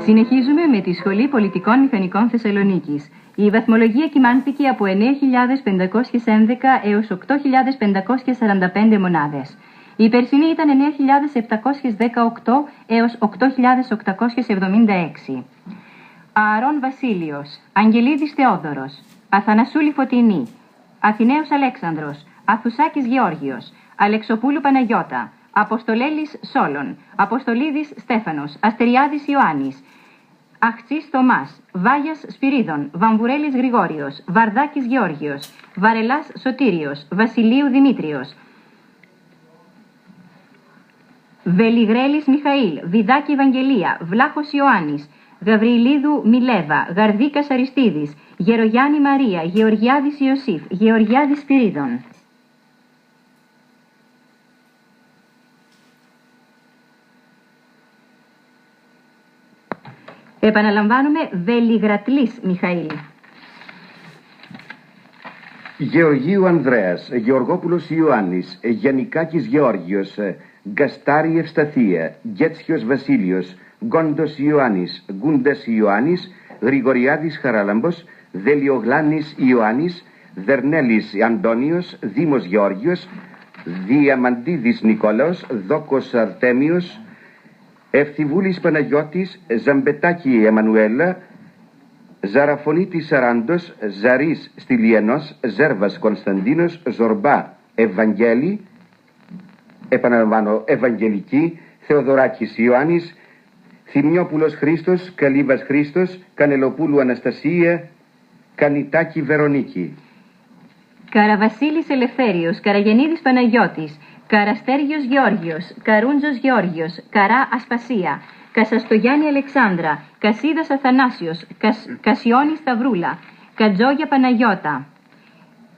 Συνεχίζουμε με τη Σχολή Πολιτικών Μηχανικών Θεσσαλονίκης. Η βαθμολογία κυμάνθηκε από 9.511 έως 8.545 μονάδες. Η περσινή ήταν 9.718 έως 8.876. Ααρών Βασίλειος, Αγγελίδης Θεόδωρος, Αθανασούλη Φωτεινή, Αθηναίος Αλέξανδρος, Αθουσάκης Γεώργιος, Αλεξοπούλου Παναγιώτα, Αποστολέλης Σόλων, Αποστολίδης Στέφανος, Αστεριάδης Ιωάννης, Αχτσής Θωμάς, Βάγιας Σπυρίδων, Βαμβουρέλης Γρηγόριος, Βαρδάκης Γεώργιος, Βαρελάς Σωτήριος, Βασιλείου Δημήτριος, Βελιγρέλης Μιχαήλ, Βιδάκη Ευαγγελία, Βλάχος Ιωάννης, Γαβριλίδου Μιλέβα, Γαρδίκας Αριστίδης, Γερογιάννη Μαρία, Γεωργιάδης Ιωσήφ, Γεωργιάδης Σπυρίδων. Επαναλαμβάνουμε, Βελιγρατλής Μιχαήλ. Γεωργίου Ανδρέας, Γεωργόπουλος Ιωάννης, Γιαννικάκης Γεώργιος, Γκαστάρη Ευσταθία, Γκέτσιος Βασίλειος, Γκόντος Ιωάννης, Γκούντας Ιωάννης, Γρηγοριάδης Χαράλαμπος, Δελιογλάνης Ιωάννης, Δερνέλης Αντώνιος, Δήμος Γεώργιος, Διαμαντίδης Νικόλαος, Δόκος Αρτέμιος, Ευθυβούλης Παναγιώτης, Ζαμπετάκη Εμμανουέλα, Ζαραφωνίτης Σαράντος, Ζαρής Στυλιανός, Ζέρβας Κωνσταντίνος, Ζορμπά Ευαγγέλη, επαναλαμβάνω Ευαγγελική, Θεοδωράκης Ιωάννης, Θυμιόπουλος Χρήστος, Καλύβας Χρήστος, Κανελοπούλου Αναστασία, Κανιτάκη Βερονίκη. Καραβασίλης Ελευθέριος, Καραγεννίδης Παναγιώτης, Καραστέργιος Γεώργιος, Καρούντζος Γεώργιος, Καρά Ασπασία, Κασαστογιάννη Αλεξάνδρα, Κασίδας Αθανάσιος, Κασιώνη Σταυρούλα, Κατζόγια Παναγιώτα,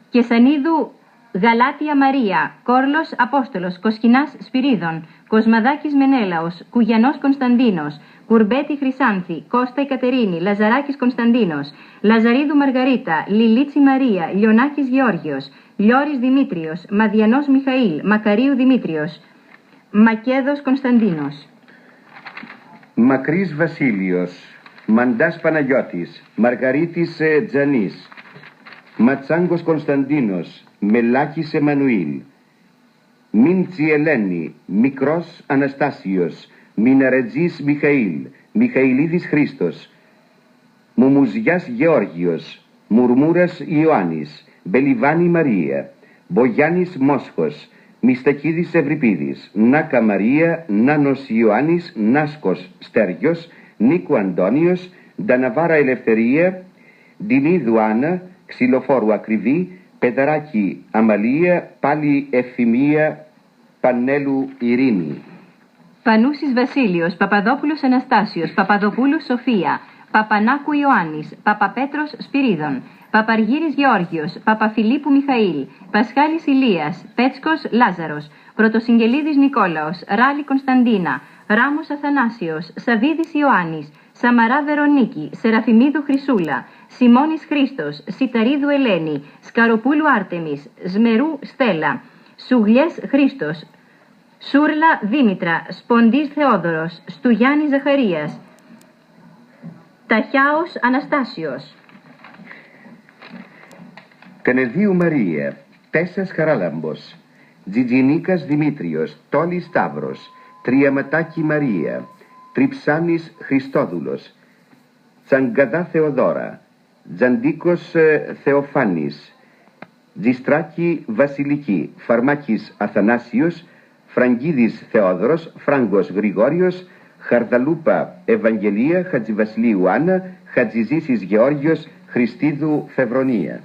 Κεσανίδου Γαλάτια Μαρία, Κόρλος Απόστολος, Κοσκινάς Σπυρίδων, Κοσμαδάκης Μενέλαος, Κουγιανός Κωνσταντίνος, Κουρμπέτη Χρυσάνθη, Κώστα Κατερίνη, Λαζαράκης Κωνσταντίνος, Λαζαρίδου Μαργαρίτα, Λιλίτσι Μαρία, Λιονάκης Γεώργιος, Λιώρης Δημήτριος, Μαδιανός Μιχαήλ, Μακαρίου Δημήτριος, Μακέδος Κωνσταντίνος. Μακρύς Βασίλειος, Μαντάς Παναγιώτης, Μαργαρίτης Τζανής, Ματσάγκος Κωνσταντίνος, Μελάκης Εμμανουήλ, Μίντσι Ελένη, Μικρός Αναστάσιος, Μιναρετζής Μιχαήλ, Μιχαηλίδης Χρήστος, Μουμουζιάς Γεώργιος, Μουρμούρας Ιωάννης, Μπελιβάνη Μαρία, Μπογιάννης Μόσχος, Μιστακίδης Ευρυπίδης, Νάκα Μαρία, Νάνος Ιωάννης, Νάσκος Στέργιος, Νίκου Αντώνιος, Νταναβάρα Ελευθερία, Ντινίδου Άννα, Ξυλοφόρου Ακριβή, Πεδαράκη Αμαλία, πάλι Ευθυμία, Πανέλου Ειρήνη. Πανούσης Βασίλειος, Παπαδόπουλος Αναστάσιος, Παπαδοπούλου Σοφία, Παπανάκου Ιωάννης, Παπαπέτρος Σπυρίδων, Παπαργύρης Γεώργιος, Παπαφιλίππου Μιχαήλ, Πασχάλης Ηλίας, Πέτσκος Λάζαρος, Πρωτοσυγγελίδης Νικόλαος, Ράλη Κωνσταντίνα, Ράμος Αθανάσιος, Σαβίδης Ιωάννης, Σαμαρά Βερονίκη, Σεραφιμίδου Χρυσούλα, Σιμώνης Χρήστος, Σιταρίδου Ελένη, Σκαροπούλου Άρτεμις, Σμερού Στέλλα, Σουγλιές Χρήστος, Σούρλα Δήμητρα, Σποντής Θεόδωρος, Στουγιάννη Ζαχαρίας, Ταχιάος Αναστάσιος. Κανεδίου Μαρία, Τέσσας Χαράλαμπος, Τζιτζινίκας Δημήτριος, Τόλης Σταύρος, Τριαματάκη Μαρία, Τριψάνης Χριστόδουλος, Τσαγκαδά Θεοδώρα, Τζαντίκος Θεοφάνης, Τζιστράκη Βασιλική, Φαρμάκης Αθανάσιος, Φραγκίδης Θεόδωρος, Φράγκος Γρηγόριος, Χαρδαλούπα Ευαγγελία, Χατζηβασιλείου Άννα, Χατζηζήσης Γεώργιος, Χριστίδου Φευρονία.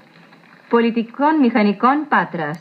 Πολιτικών Μηχανικών Πάτρας.